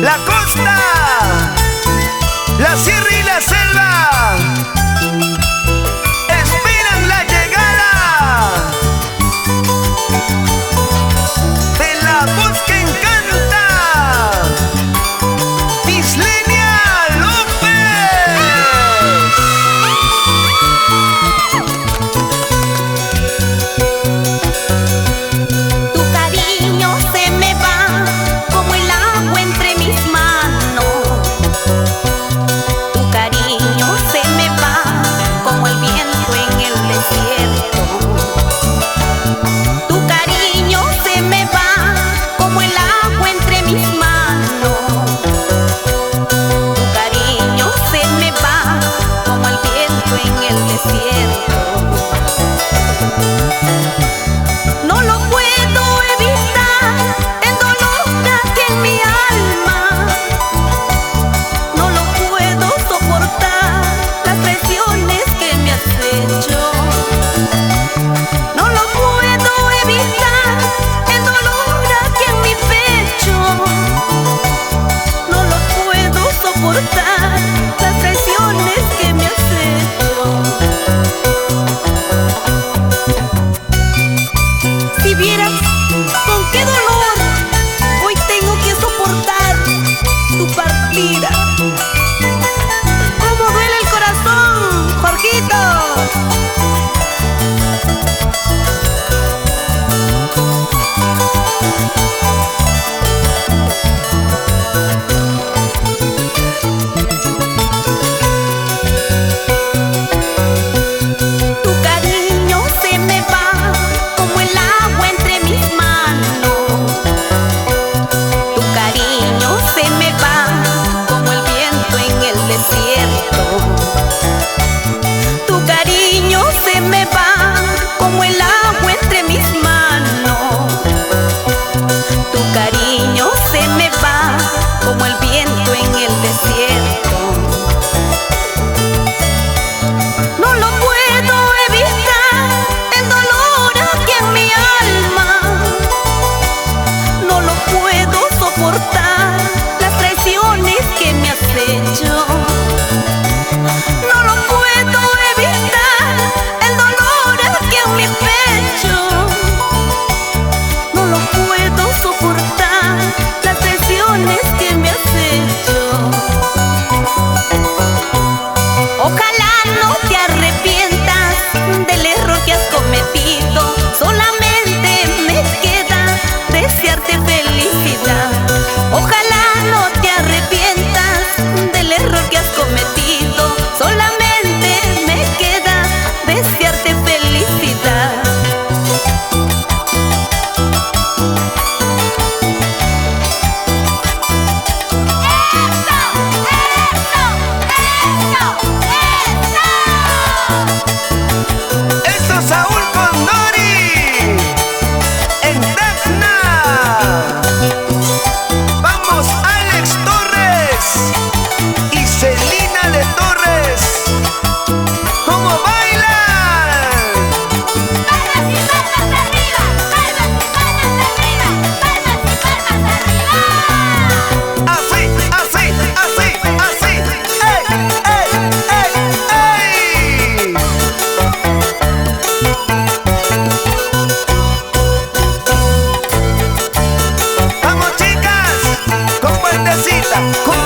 la costa, la sierra y la selva esperan la llegada de la voz que encanta, Mislenia López. Tu cariño se me va como el agua entre mis manos. Tu cariño se me va como el viento en el desierto. Tu cariño se me va como el agua entre mis manos. Tu cariño se me va como el viento en el desierto. No lo puedo evitar, el dolor que en mi alma. No lo puedo soportar, las presiones que me has hecho. No lo puedo evitar, el dolor aquí en mi pecho. No lo puedo soportar, las presiones que me has hecho. Si vieras con qué dolor hoy tengo que soportar tu partida. ¿Cómo duele el corazón, Jorgito? Tu cariño se me va como el agua entre mis manos. Tu cariño se me va como el viento en el desierto. Tu cariño se me va como el agua entre mis manos. Tu cariño se me va como el viento en el desierto. No lo puedo evitar, el dolor aquí en mi alma. No lo puedo soportar, las traiciones que me has hecho. No lo puedo evitar, el dolor aquí en mi pecho. No lo puedo soportar, las traiciones que me has hecho. Ojalá no te arrepientas del error que has cometido. Solamente me queda desearte felicidad. Ojalá no te arrepientas del error que has cometido. Solamente me queda desearte felicidad. Eso, Saúl Condori en Tacna. Vamos, Alex Torres y Celina de Torres. ¿Cómo bailan? Palmas y palmas arriba, palmas y palmas arriba, palmas y palmas arriba. Así, así, así, así. ¡Ey, ey, ey, ey! Vamos, chicas, con vueltecita, con